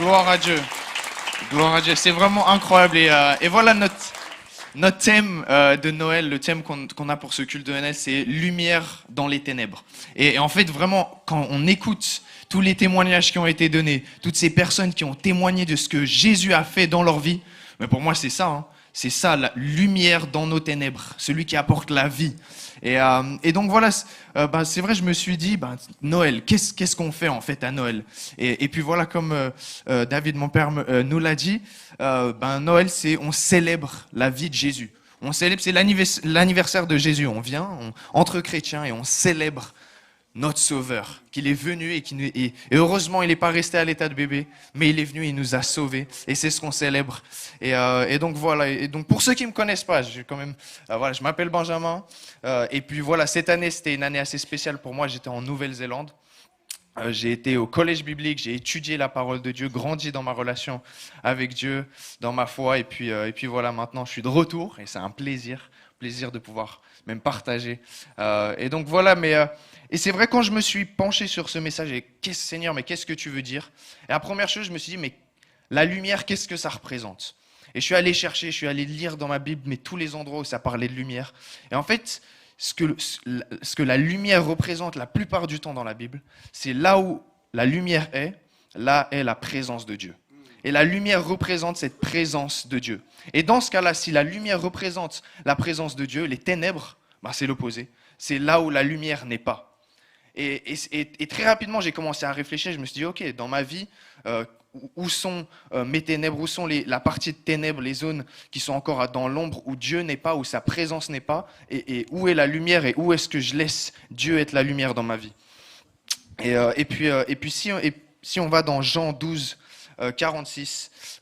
Gloire à Dieu. Gloire à Dieu. C'est vraiment incroyable. Et voilà notre thème de Noël, le thème qu'on a pour ce culte de Noël, c'est lumière dans les ténèbres. Et en fait, vraiment, quand on écoute tous les témoignages qui ont été donnés, toutes ces personnes qui ont témoigné de ce que Jésus a fait dans leur vie, mais pour moi, c'est ça. Hein. C'est ça, la lumière dans nos ténèbres, celui qui apporte la vie. Et donc voilà, c'est vrai, je me suis dit, Noël, qu'est-ce qu'on fait en fait à Noël? Et puis voilà, comme David, mon père, nous l'a dit, Noël, on célèbre la vie de Jésus. On célèbre, c'est l'anniversaire de Jésus. On vient entre chrétiens et on célèbre notre Sauveur, qu'il est venu et heureusement, il n'est pas resté à l'état de bébé, mais il est venu et il nous a sauvés. Et c'est ce qu'on célèbre. Et donc voilà. Et donc pour ceux qui me connaissent pas, je m'appelle Benjamin. Et puis voilà, cette année, c'était une année assez spéciale pour moi. J'étais en Nouvelle-Zélande. J'ai été au collège biblique, j'ai étudié la parole de Dieu, grandi dans ma relation avec Dieu, dans ma foi. Et puis voilà, maintenant, je suis de retour et c'est un plaisir de pouvoir même partager. Et donc voilà, et c'est vrai, quand je me suis penché sur ce message, Seigneur, mais qu'est-ce que tu veux dire? Et la première chose, je me suis dit, mais la lumière, qu'est-ce que ça représente? Et je suis allé chercher, je suis allé lire dans ma Bible, mais tous les endroits où ça parlait de lumière. Et en fait, ce que la lumière représente la plupart du temps dans la Bible, c'est là où la lumière est, là est la présence de Dieu. Et la lumière représente cette présence de Dieu. Et dans ce cas-là, si la lumière représente la présence de Dieu, les ténèbres, c'est l'opposé. C'est là où la lumière n'est pas. Et très rapidement, j'ai commencé à réfléchir. Je me suis dit, ok, dans ma vie, où sont mes ténèbres, où sont la partie de ténèbres, les zones qui sont encore dans l'ombre, où Dieu n'est pas, où sa présence n'est pas, et où est la lumière, et où est-ce que je laisse Dieu être la lumière dans ma vie. Et puis si on va dans Jean 12, 46,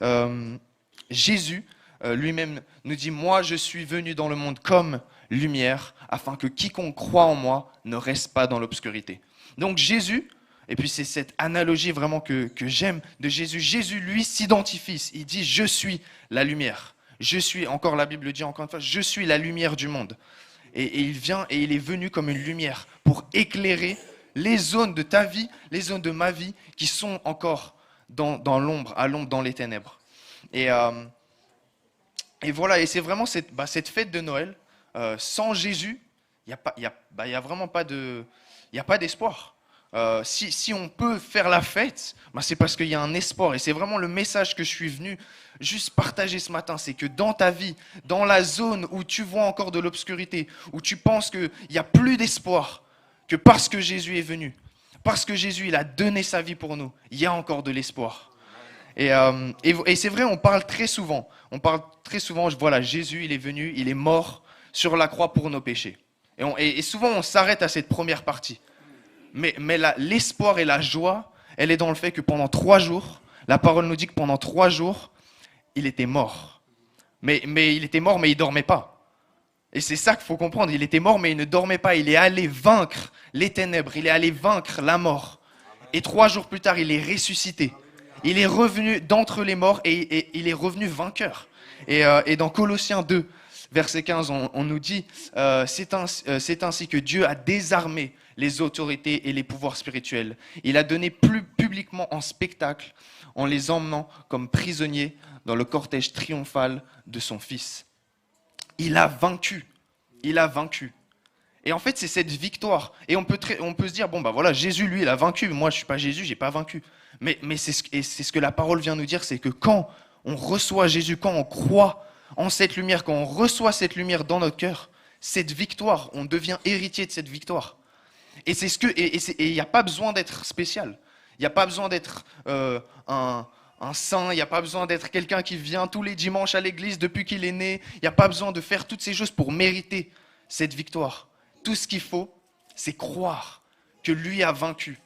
Jésus lui-même nous dit, moi je suis venu dans le monde comme lumière, afin que quiconque croit en moi ne reste pas dans l'obscurité. Donc Jésus, et puis c'est cette analogie vraiment que j'aime de Jésus. Jésus, lui, s'identifie. Il dit, je suis la lumière. Je suis, encore la Bible dit encore une fois, je suis la lumière du monde. Et il vient et il est venu comme une lumière pour éclairer les zones de ta vie, les zones de ma vie qui sont encore dans l'ombre, à l'ombre, dans les ténèbres. Et voilà, et c'est vraiment cette fête de Noël. Sans Jésus, il y a vraiment pas d'espoir. Si on peut faire la fête, c'est parce qu'il y a un espoir. Et c'est vraiment le message que je suis venu juste partager ce matin. C'est que dans ta vie, dans la zone où tu vois encore de l'obscurité, où tu penses qu'il n'y a plus d'espoir, que parce que Jésus est venu, parce que Jésus il a donné sa vie pour nous, il y a encore de l'espoir. Et c'est vrai, on parle très souvent, voilà, Jésus il est venu, il est mort sur la croix pour nos péchés. Et souvent on s'arrête à cette première partie. Mais l'espoir et la joie, elle est dans le fait que pendant 3 jours, la parole nous dit que pendant 3 jours, il était mort. Mais il était mort, mais il ne dormait pas. Et c'est ça qu'il faut comprendre, il était mort, mais il ne dormait pas. Il est allé vaincre les ténèbres, il est allé vaincre la mort. Et 3 jours plus tard, il est ressuscité. Il est revenu d'entre les morts et il est revenu vainqueur. Et dans Colossiens 2, verset 15, on nous dit c'est ainsi que Dieu a désarmé les autorités et les pouvoirs spirituels. Il a donné plus publiquement en spectacle en les emmenant comme prisonniers dans le cortège triomphal de son Fils. Il a vaincu. Il a vaincu. Et en fait, c'est cette victoire. Et on peut se dire, voilà, Jésus, lui, il a vaincu. Moi, je ne suis pas Jésus, je n'ai pas vaincu. Mais c'est ce que la parole vient nous dire, c'est que quand on reçoit Jésus, quand on croit en cette lumière, quand on reçoit cette lumière dans notre cœur, cette victoire, on devient héritier de cette victoire. Et il n'y a pas besoin d'être spécial. Il n'y a pas besoin d'être un saint, il n'y a pas besoin d'être quelqu'un qui vient tous les dimanches à l'église depuis qu'il est né. Il n'y a pas besoin de faire toutes ces choses pour mériter cette victoire. Tout ce qu'il faut, c'est croire que lui a vaincu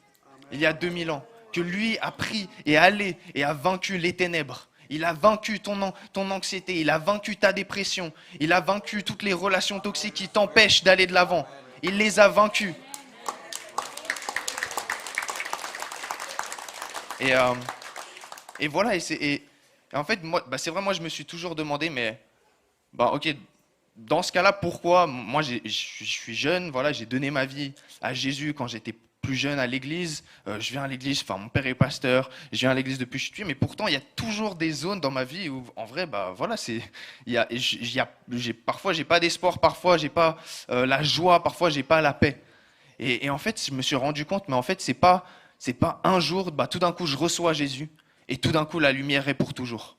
il y a 2000 ans, que lui a pris et allé et a vaincu les ténèbres. Il a vaincu ton anxiété, il a vaincu ta dépression, il a vaincu toutes les relations toxiques qui t'empêchent d'aller de l'avant. Il les a vaincus. Et voilà, et en fait, c'est vrai, moi je me suis toujours demandé, mais ok, dans ce cas-là, pourquoi moi je suis jeune, voilà, j'ai donné ma vie à Jésus quand j'étais plus jeune à l'église, je viens à l'église, enfin mon père est pasteur, je viens à l'église depuis que je suis petit, mais pourtant il y a toujours des zones dans ma vie où en vrai, bah voilà, parfois j'ai pas d'espoir, parfois j'ai pas la joie, parfois j'ai pas la paix. Et en fait, je me suis rendu compte, mais en fait c'est pas un jour, bah tout d'un coup je reçois Jésus et tout d'un coup la lumière est pour toujours.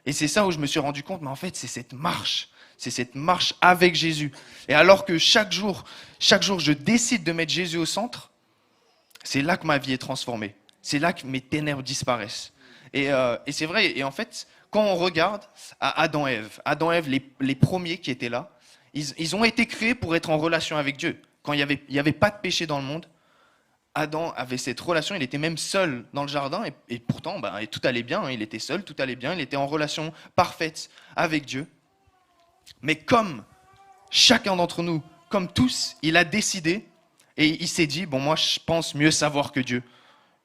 Et c'est ça où je me suis rendu compte, mais en fait c'est cette marche avec Jésus. Et alors que chaque jour, je décide de mettre Jésus au centre, c'est là que ma vie est transformée. C'est là que mes ténèbres disparaissent. Et c'est vrai, et en fait, quand on regarde à Adam et Ève, les premiers qui étaient là, ils ont été créés pour être en relation avec Dieu. Quand il y avait pas de péché dans le monde, Adam avait cette relation, il était même seul dans le jardin, et pourtant, bah, tout allait bien, hein, il était seul, tout allait bien, il était en relation parfaite avec Dieu. Mais comme chacun d'entre nous, comme tous, il a décidé et il s'est dit, bon moi je pense mieux savoir que Dieu.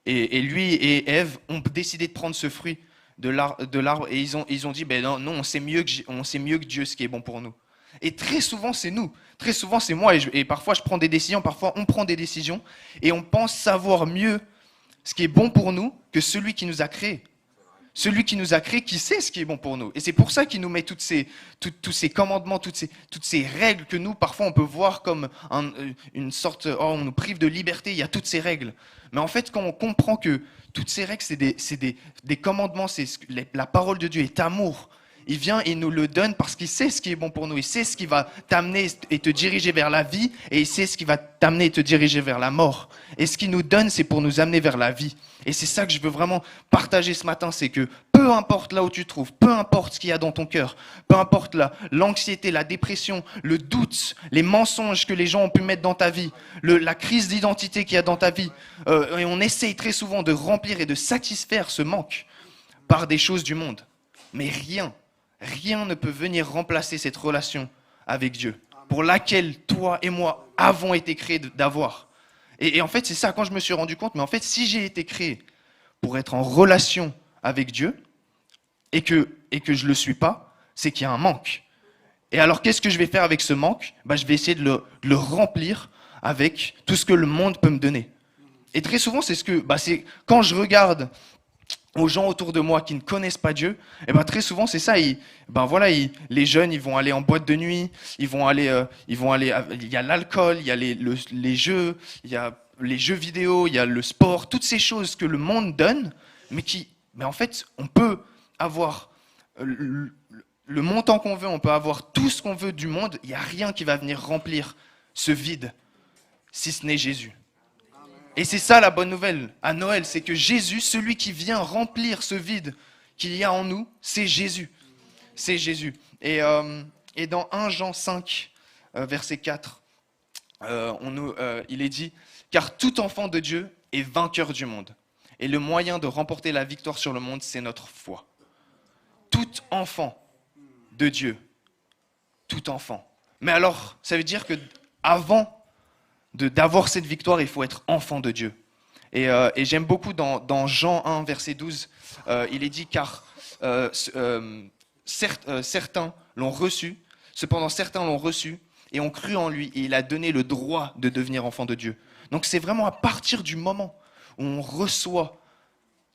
Et lui et Ève ont décidé de prendre ce fruit de l'arbre et ils ont dit, ben non, on sait mieux que Dieu ce qui est bon pour nous. Et très souvent c'est nous, très souvent c'est moi et parfois je prends des décisions, parfois on prend des décisions et on pense savoir mieux ce qui est bon pour nous que celui qui nous a créés. Celui qui nous a créés, qui sait ce qui est bon pour nous. Et c'est pour ça qu'il nous met tous ces commandements, toutes ces règles que nous, parfois, on peut voir comme une sorte... Oh, on nous prive de liberté, il y a toutes ces règles. Mais en fait, quand on comprend que toutes ces règles, c'est des commandements, la parole de Dieu est amour. Il vient et nous le donne parce qu'il sait ce qui est bon pour nous. Il sait ce qui va t'amener et te diriger vers la vie. Et il sait ce qui va t'amener et te diriger vers la mort. Et ce qu'il nous donne, c'est pour nous amener vers la vie. Et c'est ça que je veux vraiment partager ce matin. C'est que peu importe là où tu te trouves, peu importe ce qu'il y a dans ton cœur, peu importe l'anxiété, la dépression, le doute, les mensonges que les gens ont pu mettre dans ta vie, la crise d'identité qu'il y a dans ta vie. Et on essaye très souvent de remplir et de satisfaire ce manque par des choses du monde. Mais rien ne peut venir remplacer cette relation avec Dieu, pour laquelle toi et moi avons été créés d'avoir. Et en fait, c'est ça, quand je me suis rendu compte, mais en fait, si j'ai été créé pour être en relation avec Dieu, et que je ne le suis pas, c'est qu'il y a un manque. Et alors, qu'est-ce que je vais faire avec ce manque ? Je vais essayer de le remplir avec tout ce que le monde peut me donner. Et très souvent, c'est quand je regarde aux gens autour de moi qui ne connaissent pas Dieu, et très souvent c'est ça. Les jeunes, ils vont aller en boîte de nuit, il y a l'alcool, il y a les jeux, il y a les jeux vidéo, il y a le sport, toutes ces choses que le monde donne, mais en fait, on peut avoir le montant qu'on veut, on peut avoir tout ce qu'on veut du monde, il n'y a rien qui va venir remplir ce vide, si ce n'est Jésus. Et c'est ça la bonne nouvelle à Noël, c'est que Jésus, celui qui vient remplir ce vide qu'il y a en nous, c'est Jésus. C'est Jésus. Et dans 1 Jean 5, verset 4, il est dit « Car tout enfant de Dieu est vainqueur du monde. Et le moyen de remporter la victoire sur le monde, c'est notre foi. » Tout enfant de Dieu. Tout enfant. Mais alors, ça veut dire que avant d'avoir cette victoire, il faut être enfant de Dieu. Et j'aime beaucoup dans Jean 1, verset 12, il est dit, car certains l'ont reçu, cependant certains l'ont reçu et ont cru en lui, et il a donné le droit de devenir enfant de Dieu. Donc c'est vraiment à partir du moment où on reçoit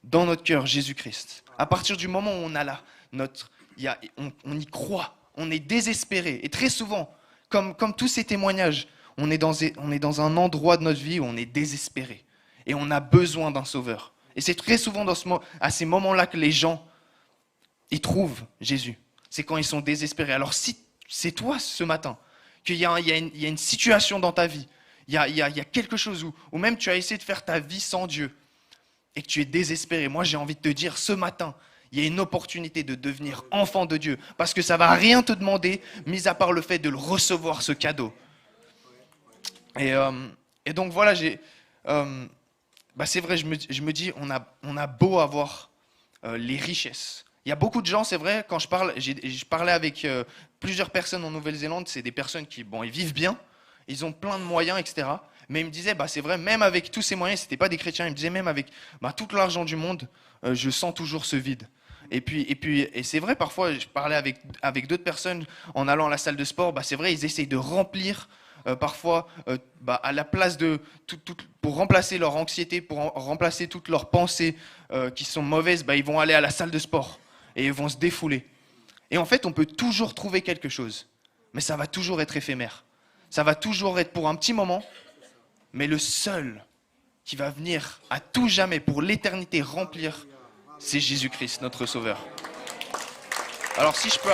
dans notre cœur Jésus-Christ, à partir du moment où on a on y croit, on est désespéré. Et très souvent, comme tous ces témoignages, on est dans un endroit de notre vie où on est désespéré. Et on a besoin d'un sauveur. Et c'est très souvent à ces moments-là que les gens, ils trouvent Jésus. C'est quand ils sont désespérés. Alors si c'est toi ce matin, qu'il y a une situation dans ta vie, il y a quelque chose où même tu as essayé de faire ta vie sans Dieu et que tu es désespéré, moi j'ai envie de te dire ce matin, il y a une opportunité de devenir enfant de Dieu. Parce que ça ne va rien te demander, mis à part le fait de le recevoir, ce cadeau. Et donc voilà, c'est vrai, je me dis, on a beau avoir les richesses. Il y a beaucoup de gens, c'est vrai, quand je parlais avec plusieurs personnes en Nouvelle-Zélande, c'est des personnes qui, ils vivent bien, ils ont plein de moyens, etc. Mais ils me disaient, c'est vrai, même avec tous ces moyens, c'était pas des chrétiens, ils me disaient, même avec tout l'argent du monde, je sens toujours ce vide. Et c'est vrai, parfois, je parlais avec d'autres personnes en allant à la salle de sport, c'est vrai, ils essayent de remplir parfois, à la place de pour remplacer leur anxiété, pour remplacer toutes leurs pensées qui sont mauvaises, ils vont aller à la salle de sport et ils vont se défouler. Et en fait, on peut toujours trouver quelque chose, mais ça va toujours être éphémère. Ça va toujours être pour un petit moment, mais le seul qui va venir à tout jamais pour l'éternité remplir, c'est Jésus-Christ, notre Sauveur. Alors si je peux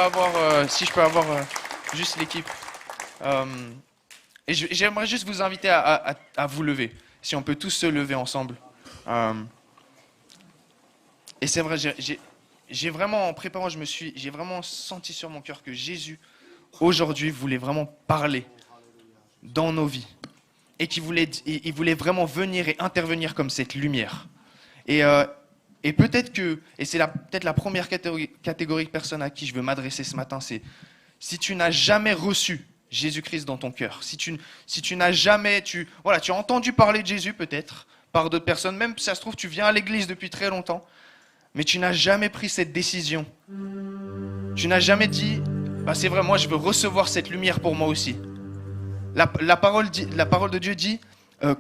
avoir juste l'équipe, et j'aimerais juste vous inviter à vous lever, si on peut tous se lever ensemble. Et c'est vrai, j'ai vraiment, en préparant, j'ai vraiment senti sur mon cœur que Jésus, aujourd'hui, voulait vraiment parler dans nos vies. Et qu'il voulait vraiment venir et intervenir comme cette lumière. Et peut-être que, et c'est peut-être la première catégorie de personnes à qui je veux m'adresser ce matin, c'est si tu n'as jamais reçu Jésus-Christ dans ton cœur, si tu n'as jamais, tu as entendu parler de Jésus peut-être par d'autres personnes, même si ça se trouve tu viens à l'église depuis très longtemps, mais tu n'as jamais pris cette décision. Tu n'as jamais dit, c'est vrai, moi je veux recevoir cette lumière pour moi aussi. La parole de Dieu dit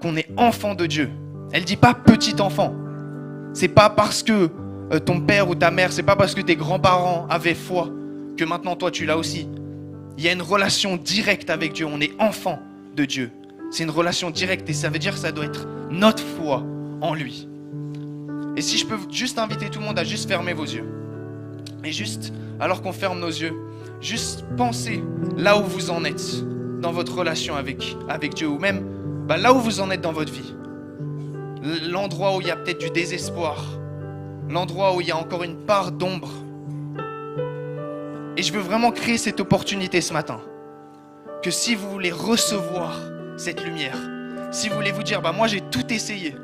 qu'on est enfant de Dieu. Elle dit pas petit enfant. C'est pas parce que ton père ou ta mère, c'est pas parce que tes grands-parents avaient foi que maintenant toi tu l'as aussi. Il y a une relation directe avec Dieu. On est enfant de Dieu. C'est une relation directe et ça veut dire que ça doit être notre foi en lui. Et si je peux juste inviter tout le monde à juste fermer vos yeux. Et juste, alors qu'on ferme nos yeux, juste pensez là où vous en êtes dans votre relation avec Dieu, ou même là où vous en êtes dans votre vie. L'endroit où il y a peut-être du désespoir, l'endroit où il y a encore une part d'ombre. Et je veux vraiment créer cette opportunité ce matin, que si vous voulez recevoir cette lumière, si vous voulez vous dire, moi j'ai tout essayé,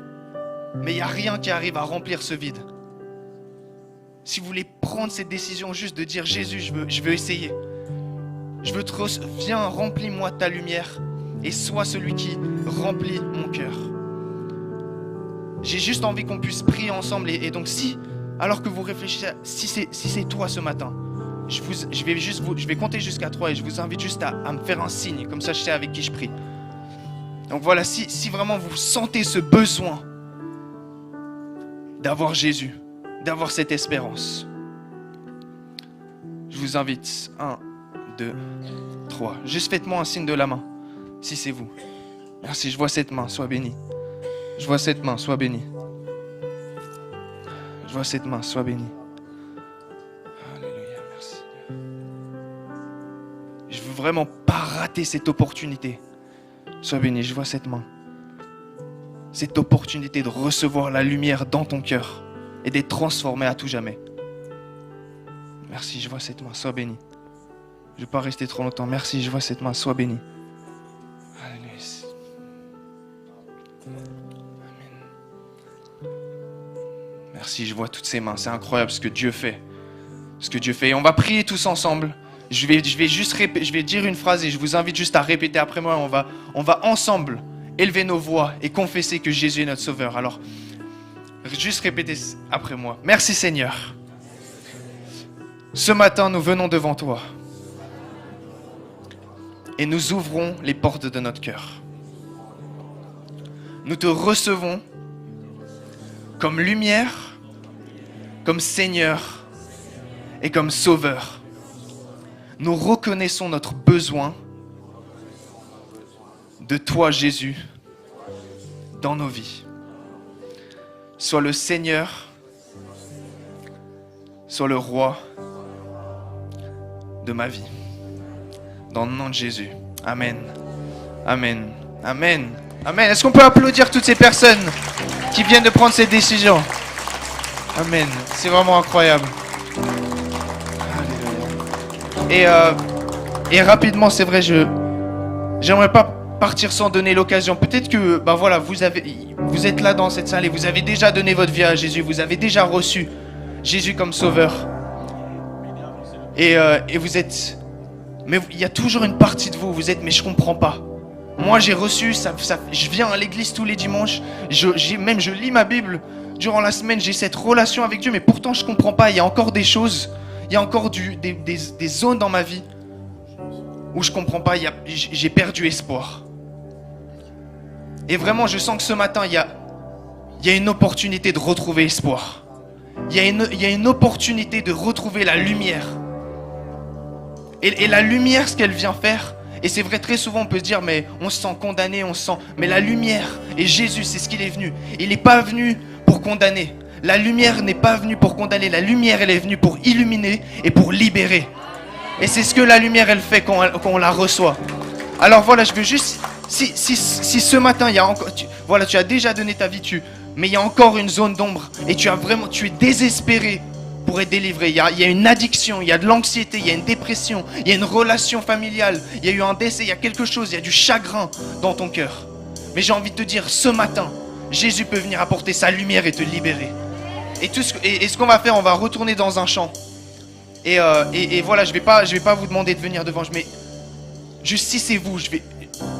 mais il n'y a rien qui arrive à remplir ce vide. Si vous voulez prendre cette décision juste de dire, Jésus, je veux essayer. Viens, remplis-moi ta lumière et sois celui qui remplit mon cœur. J'ai juste envie qu'on puisse prier ensemble et donc alors que vous réfléchissez, si c'est toi ce matin, je vais compter jusqu'à 3 et je vous invite juste à me faire un signe, comme ça je sais avec qui je prie. Donc voilà, si vraiment vous sentez ce besoin d'avoir Jésus, d'avoir cette espérance, je vous invite, 1, 2, 3. Juste faites-moi un signe de la main, si c'est vous. Merci, je vois cette main, sois béni. Je vois cette main, sois béni. Je vois cette main, sois béni. Alléluia, merci. Je veux vraiment pas rater cette opportunité. Sois béni, je vois cette main. Cette opportunité de recevoir la lumière dans ton cœur et d'être transformé à tout jamais. Merci, je vois cette main, sois béni. Je ne vais pas rester trop longtemps. Merci, je vois cette main, sois béni. Alléluia. Amen. Merci, je vois toutes ces mains. C'est incroyable ce que Dieu fait. Ce que Dieu fait. Et on va prier tous ensemble. Je vais dire une phrase et je vous invite juste à répéter après moi. On va ensemble élever nos voix et confesser que Jésus est notre Sauveur. Alors, juste répétez après moi. Merci Seigneur. Ce matin, nous venons devant toi. Et nous ouvrons les portes de notre cœur. Nous te recevons comme lumière, comme Seigneur et comme Sauveur. Nous reconnaissons notre besoin de toi, Jésus, dans nos vies. Sois le Seigneur, sois le Roi de ma vie. Dans le nom de Jésus. Amen. Amen. Amen. Amen. Est-ce qu'on peut applaudir toutes ces personnes qui viennent de prendre cette décision? Amen. C'est vraiment incroyable. Et rapidement, c'est vrai, j'aimerais pas partir sans donner l'occasion. Peut-être que, vous êtes là dans cette salle et vous avez déjà donné votre vie à Jésus. Vous avez déjà reçu Jésus comme Sauveur. Et vous êtes... Mais il y a toujours une partie de vous, mais je comprends pas. Moi, j'ai reçu, je viens à l'église tous les dimanches, je lis ma Bible durant la semaine, j'ai cette relation avec Dieu, mais pourtant je comprends pas. Il y a encore des choses, il y a encore des zones dans ma vie où je comprends pas, j'ai perdu espoir. Et vraiment, je sens que ce matin, il y a une opportunité de retrouver espoir. Il y a une opportunité de retrouver la lumière. Et la lumière, ce qu'elle vient faire, et c'est vrai, très souvent on peut se dire, mais on se sent condamné, on se sent... Mais la lumière, et Jésus, c'est ce qu'il est venu. Il n'est pas venu pour condamner. La lumière n'est pas venue pour condamner. La lumière, elle est venue pour illuminer et pour libérer. Et c'est ce que la lumière, elle fait quand on la reçoit. Alors voilà, je veux juste... Si ce matin, il y a encore... Tu as déjà donné ta vie, mais il y a encore une zone d'ombre. Et tu es désespéré pour être délivré. Il y a une addiction, il y a de l'anxiété, il y a une dépression, il y a une relation familiale, il y a eu un décès, il y a quelque chose, il y a du chagrin dans ton cœur. Mais j'ai envie de te dire, ce matin, Jésus peut venir apporter sa lumière et te libérer. Et ce qu'on va faire, on va retourner dans un champ. Et voilà, je vais pas vous demander de venir devant, mais juste si c'est vous, je vais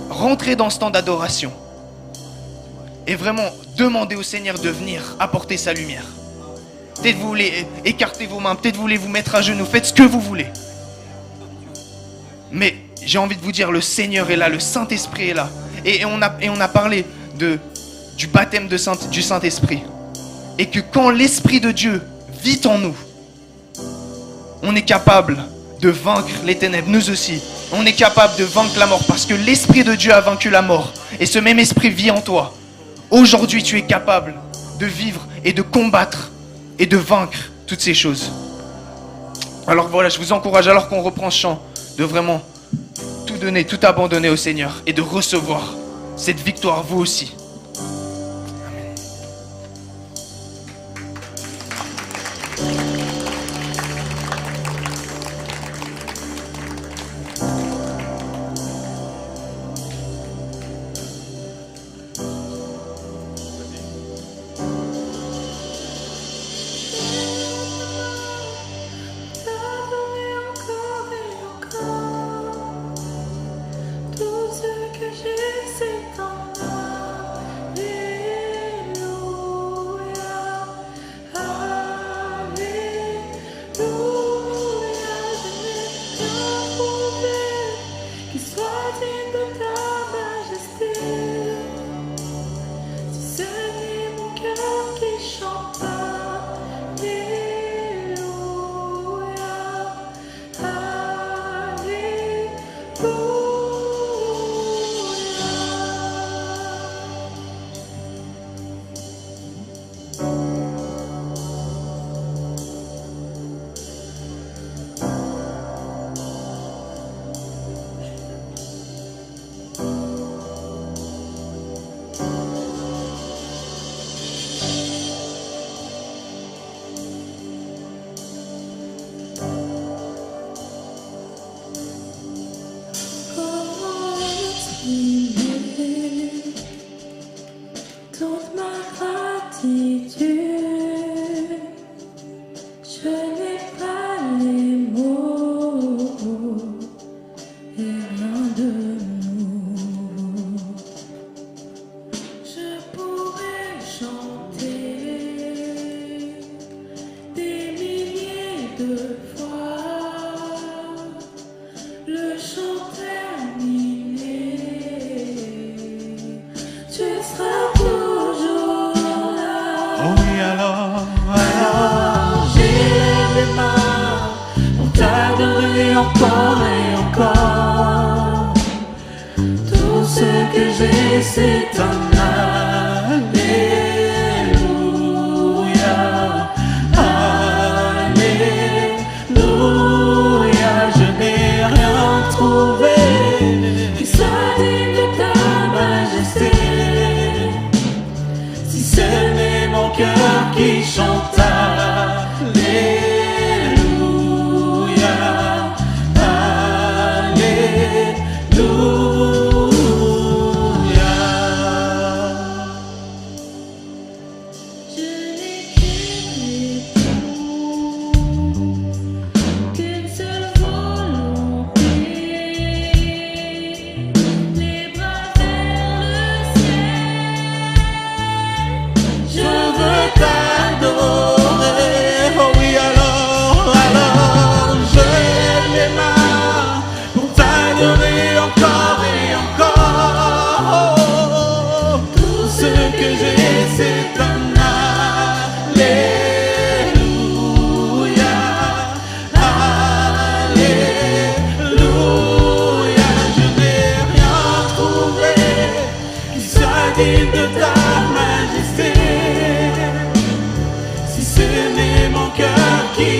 rentrer dans ce temps d'adoration. Et vraiment demander au Seigneur de venir apporter sa lumière. Peut-être vous voulez écarter vos mains, peut-être vous voulez vous mettre à genoux, faites ce que vous voulez. Mais j'ai envie de vous dire, le Seigneur est là, le Saint-Esprit est là. Et on a parlé du baptême du Saint-Esprit. Et que quand l'Esprit de Dieu vit en nous, on est capable de vaincre les ténèbres, nous aussi. On est capable de vaincre la mort parce que l'Esprit de Dieu a vaincu la mort. Et ce même Esprit vit en toi. Aujourd'hui, tu es capable de vivre et de combattre et de vaincre toutes ces choses. Alors voilà, je vous encourage, alors qu'on reprend ce chant, de vraiment tout donner, tout abandonner au Seigneur et de recevoir cette victoire, vous aussi.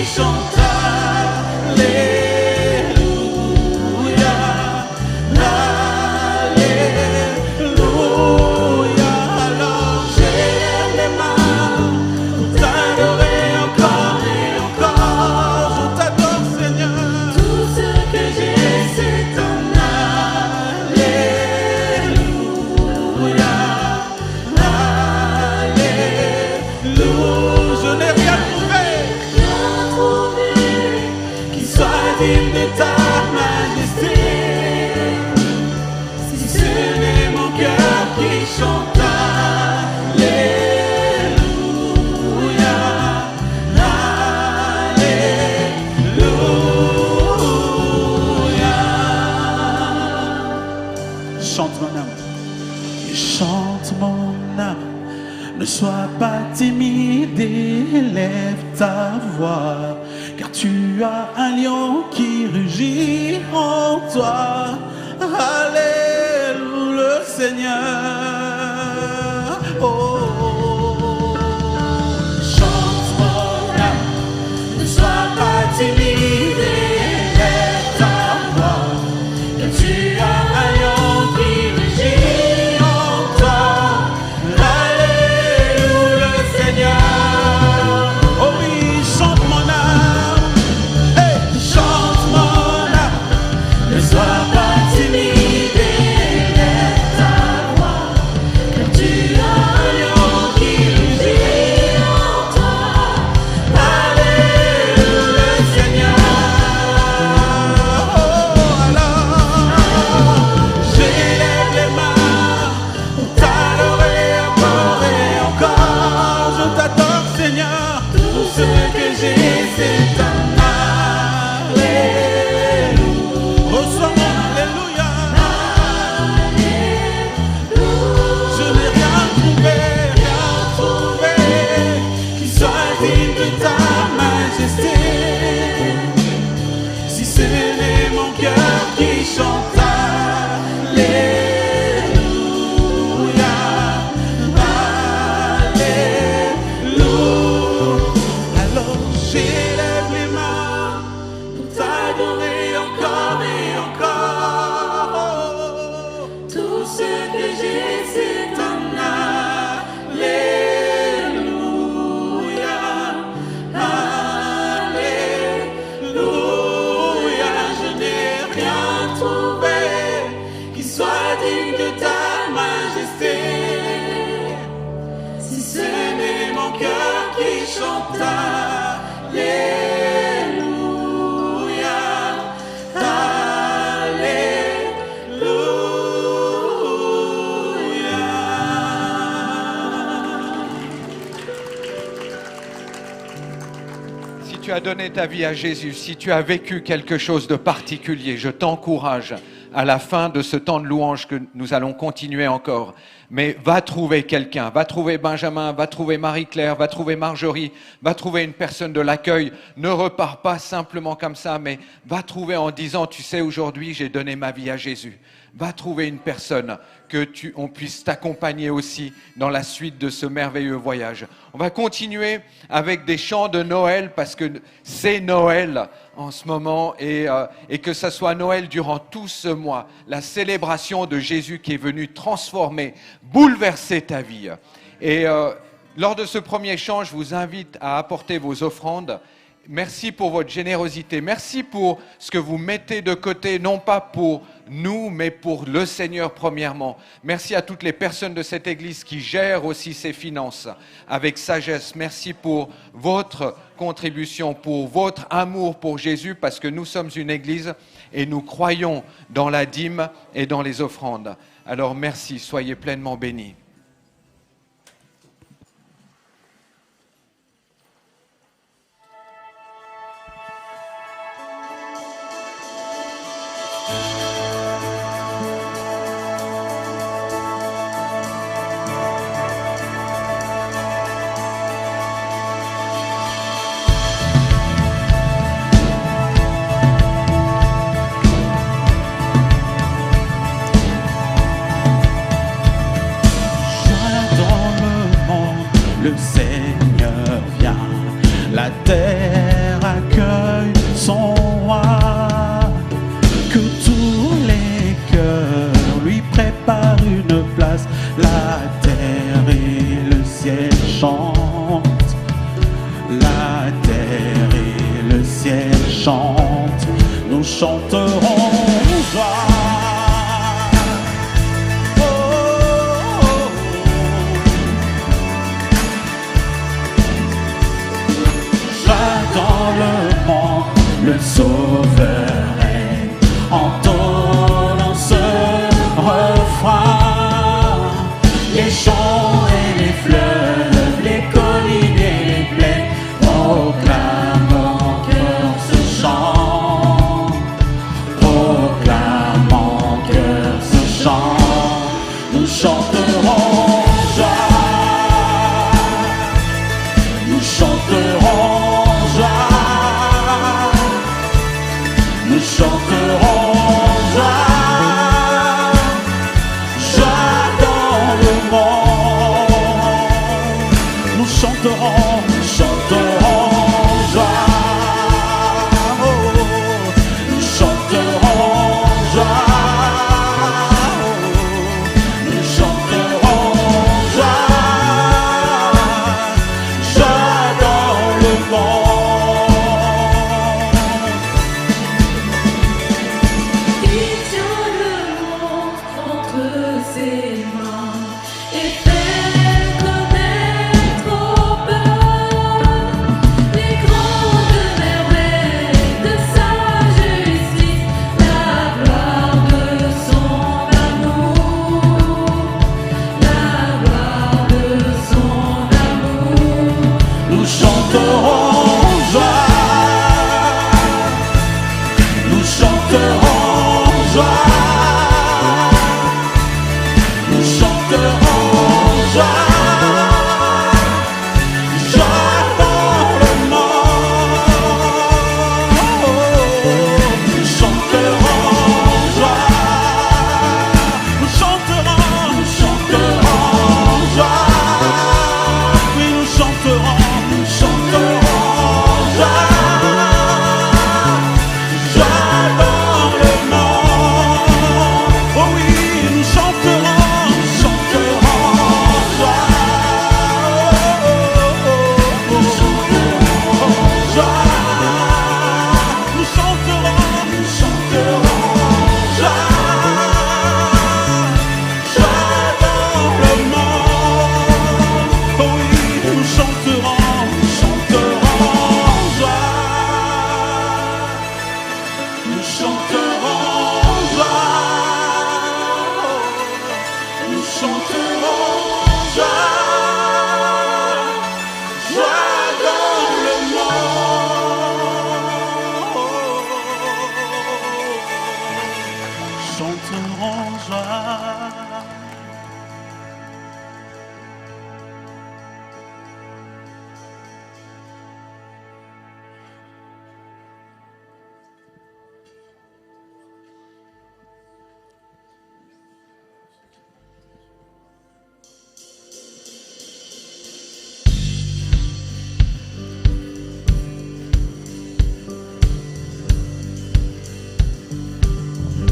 chante Alléluia, Alléluia. Alors j'élève les mains pour t'adorer encore et encore. Je t'adore Seigneur. Tout ce que j'ai c'est ton Alléluia, Alléluia. Je n'ai rien trouvé qui soit digne de ta majesté. Si ce n'est mon cœur qui chante Alléluia, Alléluia. Chante mon âme, et chante mon âme. Ne sois pas timide, élève ta voix, car tu as un lion qui rugit en toi. Alléluia, le Seigneur. Oh, chante mon âme, ne sois pas timide, élève ta voix, car tu as un lion qui rugit en toi. Oh oui, chante mon âme, hey, chante mon âme, ne sois pas timide, élève ta voix, car tu as un lion qui rugit en toi. Alléluia, Seigneur. Oh, alors, j'élève les mains pour t'adorer encore et encore. Je t'adore Seigneur. Tout ce que j'ai c'est un Alléluia. Reçois mon Alléluia. Je n'ai rien trouvé qui soit digne de ta majesté. Si ce n'est mon cœur qui chante Alléluia, Alléluia. Alors j'élève les mains pour t'adorer encore et encore. Tout ce que j'ai c'est un Alléluia, Alléluia. Je n'ai rien trouvé qui soit digne de ta majesté. Si ce n'est mon cœur qui chante Alléluia, Alléluia. Si tu as donné ta vie à Jésus, si tu as vécu quelque chose de particulier, je t'encourage à la fin de ce temps de louange que nous allons continuer encore. Mais va trouver quelqu'un, va trouver Benjamin, va trouver Marie-Claire, va trouver Marjorie, va trouver une personne de l'accueil. Ne repars pas simplement comme ça, mais va trouver en disant, tu sais, aujourd'hui, j'ai donné ma vie à Jésus. Va trouver une personne on puisse t'accompagner aussi dans la suite de ce merveilleux voyage. On va continuer avec des chants de Noël parce que c'est Noël en ce moment et que ça soit Noël durant tout ce mois, la célébration de Jésus qui est venu transformer, bouleverser ta vie. Et lors de ce premier chant, je vous invite à apporter vos offrandes. Merci pour votre générosité. Merci pour ce que vous mettez de côté, non pas pour nous, mais pour le Seigneur premièrement. Merci à toutes les personnes de cette Église qui gèrent aussi ses finances avec sagesse. Merci pour votre contribution, pour votre amour pour Jésus, parce que nous sommes une Église et nous croyons dans la dîme et dans les offrandes. Alors merci, soyez pleinement bénis. Le Seigneur vient, la terre a son roi, que tous les cœurs lui préparent une place. La terre et le ciel chantent, la terre et le ciel chantent, nous chanterons joie. Dans le monde, le Sauveur règne, entonnant ce refrain. Les champs et les fleuves, les collines et les plaines proclament en cœur ce chant, proclament en cœur ce chant. Nous chanterons joie, nous chanterons. Nous chanterons joie, joie dans le monde. Nous chanterons joie. Oh, nous chanterons joie. Nous chanterons joie, joie dans le monde. Nous chanterons joie, nous chanterons joie, nous chanterons joie, joie dans le monde. Nous chanterons joie, nous chanterons joie, oui nous chanterons.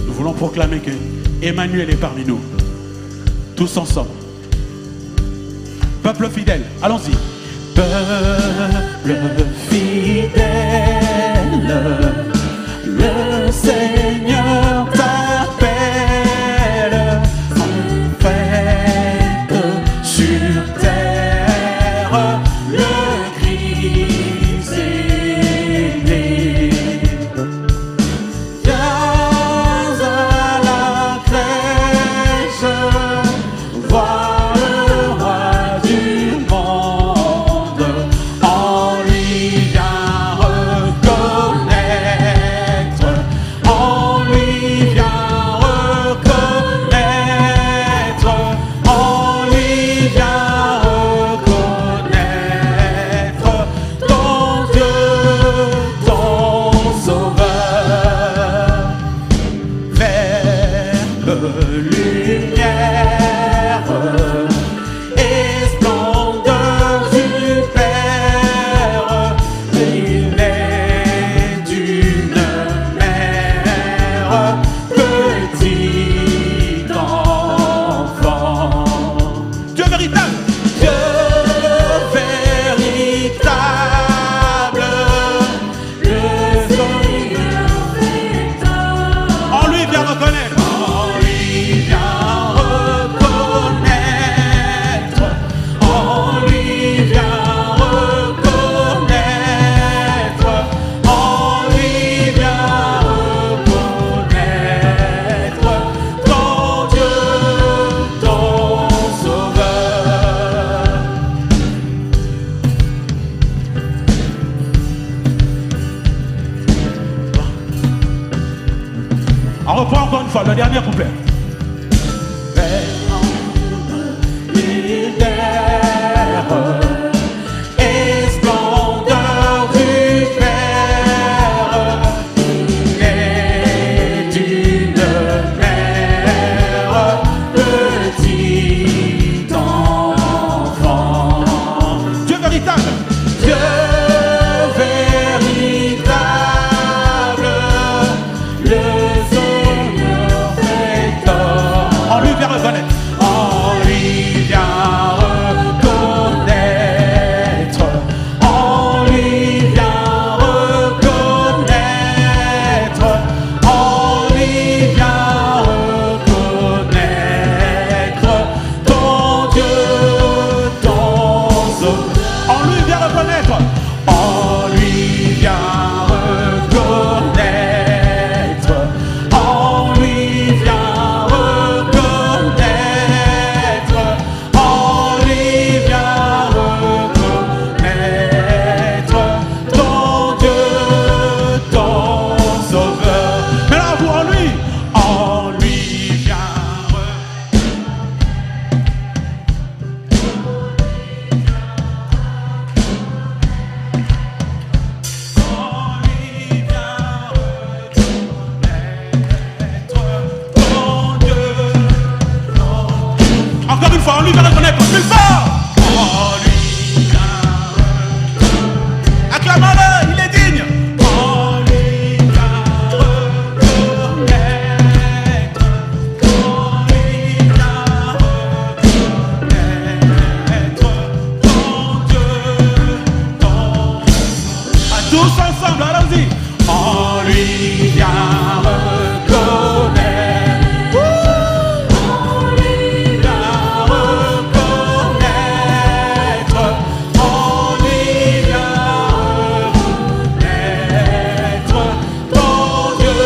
Nous voulons proclamer que Emmanuel est parmi nous. Tous ensemble. Peuple fidèle, allons-y. Peuple fidèle, le Seigneur t'appelle. En fête sur terre, le Christ est né. Voir le roi du monde, en lui On reprend encore une fois le dernier couplet. Et splendeur du Père et d'une mère, petit enfant. Dieu véritable. Dieu véritable, le Seigneur fait homme. On lui vient reconnaître. On lui vient reconnaître. On lui vient reconnaître. On lui vient reconnaître ton Dieu, ton Sauveur. On lui vient reconnaître. On lui vient reconnaître. On lui vient reconnaître. On lui vient reconnaître ton Dieu, ton Sauveur. Maintenant vous en lui vient encore une fois, on lui vient reconnaître plus fort. On lui vient reconnaître. Acclamons-le, il est digne. On lui vient reconnaître. On lui vient reconnaître ton Dieu, ton. À tous ensemble, allons-y. On lui vient reconnaître. On lui vient reconnaître. On lui vient reconnaître ton Dieu,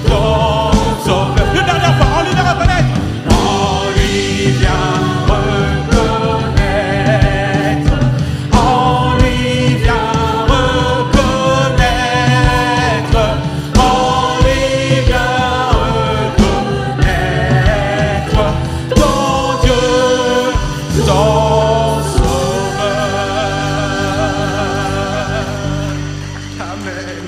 ton Sauveur. Une dernière fois, on lui vient reconnaître. On lui vient reconnaître. On lui vient reconnaître. On lui vient reconnaître ton Dieu, ton Sauveur. Amen.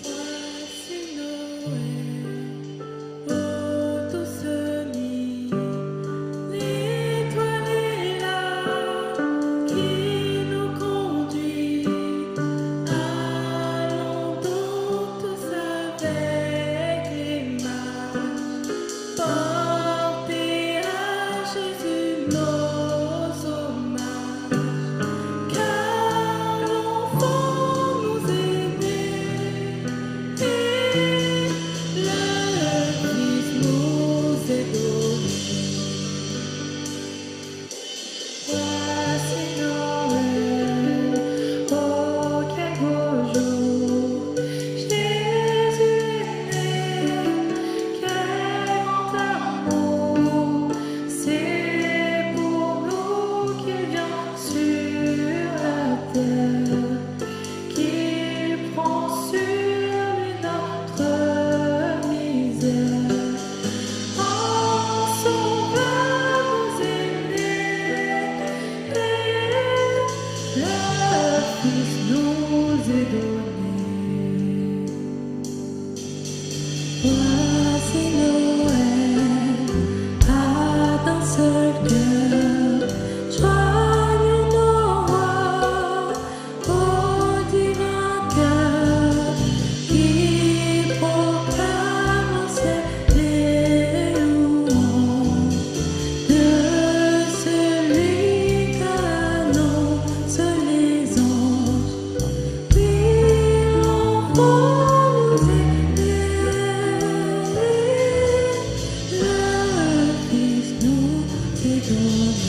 Voici Noël, ô douce nuit, l'étoile est là qui nous conduit. Allons donc tous avec les mains, porter à Jésus nos hommages, car l'enfant nous aimait et le Christ nous est donné. Voici Noël, oh quel beau jour, Jésus est né, quel grand amour, c'est pour nous qu'il vient sur la terre, qu'il prend sur lui notre misère. En sauveur nous est né, et le Fils nous est donné. Voici Noël, à d'un seul cœur, joignons nos voix au divin cœur, qui proclame au ciel les louanges de celui qu'annoncent les anges. Oui, l'enfant nous est né, le Christ nous est donné.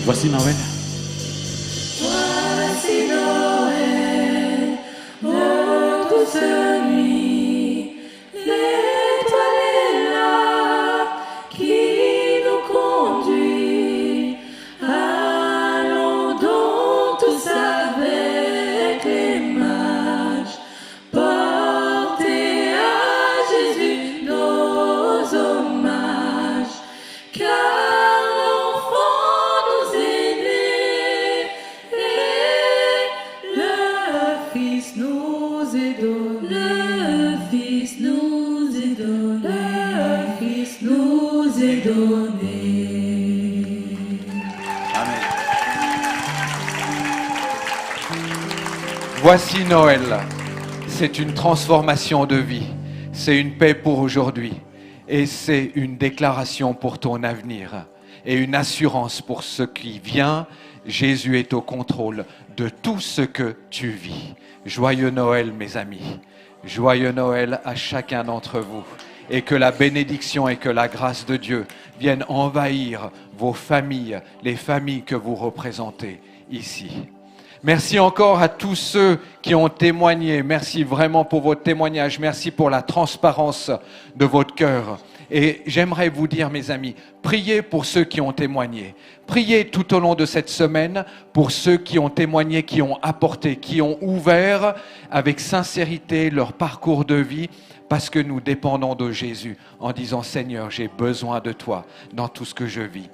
Voici Noël. Voici Noël, de douce nuit, l'étoile est là qui nous conduit. Allons donc tous avec les mages, porter à Jésus nos hommages, car l'enfant nous est né, et le Fils nous est donné, le Fils nous est donné, le Fils nous est donné. Amen. Voici Noël. C'est une transformation de vie. C'est une paix pour aujourd'hui. Et c'est une déclaration pour ton avenir. Et une assurance pour ce qui vient. Jésus est au contrôle de tout ce que tu vis. Joyeux Noël, mes amis. Joyeux Noël à chacun d'entre vous. Et que la bénédiction et que la grâce de Dieu viennent envahir vos familles, les familles que vous représentez ici. Merci encore à tous ceux qui ont témoigné. Merci vraiment pour votre témoignage. Merci pour la transparence de votre cœur. Et j'aimerais vous dire, mes amis, priez pour ceux qui ont témoigné. Priez tout au long de cette semaine pour ceux qui ont témoigné, qui ont apporté, qui ont ouvert avec sincérité leur parcours de vie, parce que nous dépendons de Jésus en disant « Seigneur, j'ai besoin de toi dans tout ce que je vis ».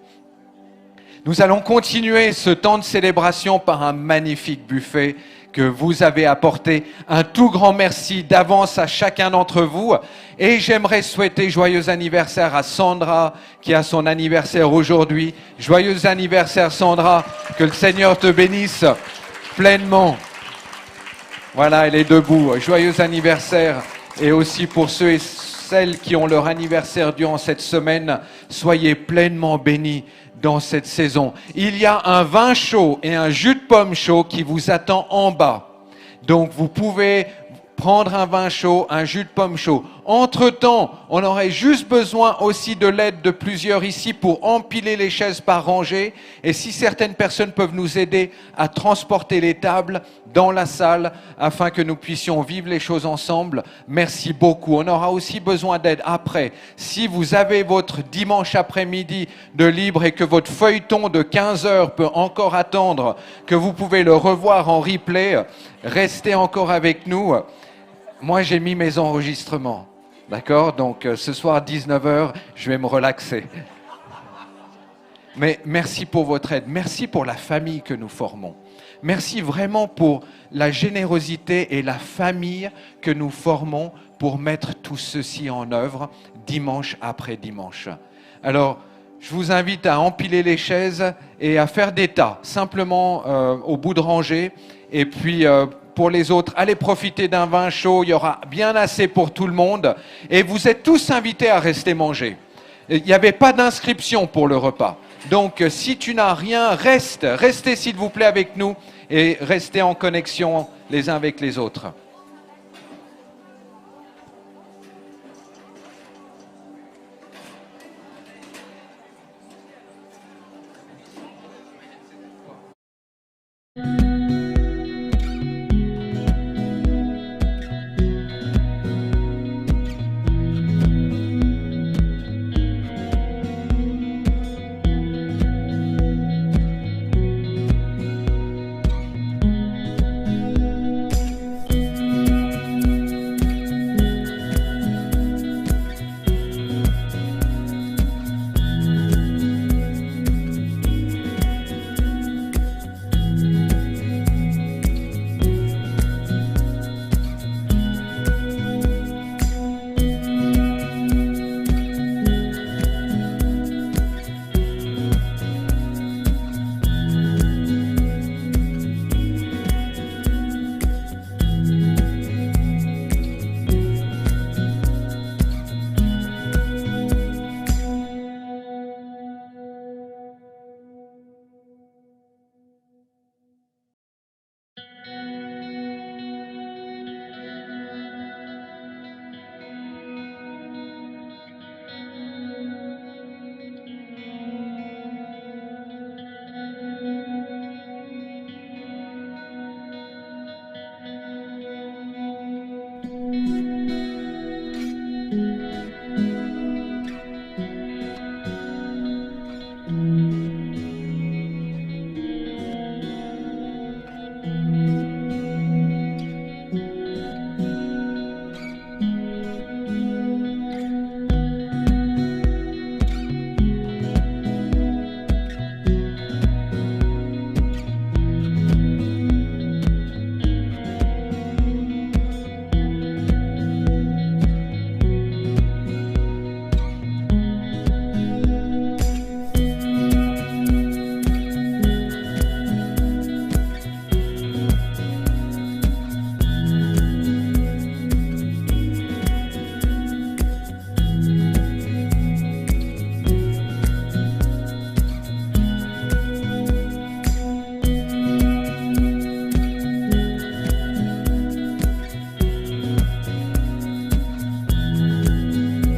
Nous allons continuer ce temps de célébration par un magnifique buffet que vous avez apporté. Un tout grand merci d'avance à chacun d'entre vous. Et j'aimerais souhaiter joyeux anniversaire à Sandra, qui a son anniversaire aujourd'hui. Joyeux anniversaire Sandra, que le Seigneur te bénisse pleinement. Voilà, elle est debout. Joyeux anniversaire. Et aussi pour ceux et celles qui ont leur anniversaire durant cette semaine, soyez pleinement bénis dans cette saison. Il y a un vin chaud et un jus de pomme chaud qui vous attend en bas. Donc vous pouvez prendre un vin chaud, un jus de pomme chaud. Entre-temps, on aurait juste besoin aussi de l'aide de plusieurs ici pour empiler les chaises par rangée. Et si certaines personnes peuvent nous aider à transporter les tables dans la salle afin que nous puissions vivre les choses ensemble, merci beaucoup. On aura aussi besoin d'aide après. Si vous avez votre dimanche après-midi de libre et que votre feuilleton de 15 heures peut encore attendre, que vous pouvez le revoir en replay, restez encore avec nous. Moi, j'ai mis mes enregistrements. D'accord? Donc, ce soir, 19h, je vais me relaxer. Mais merci pour votre aide. Merci pour la famille que nous formons. Merci vraiment pour la générosité et la famille que nous formons pour mettre tout ceci en œuvre dimanche après dimanche. Alors, je vous invite à empiler les chaises et à faire des tas, simplement au bout de rangée. Et puis, pour les autres, allez profiter d'un vin chaud, il y aura bien assez pour tout le monde. Et vous êtes tous invités à rester manger. Il n'y avait pas d'inscription pour le repas. Donc, si tu n'as rien, restez s'il vous plaît avec nous et restez en connexion les uns avec les autres.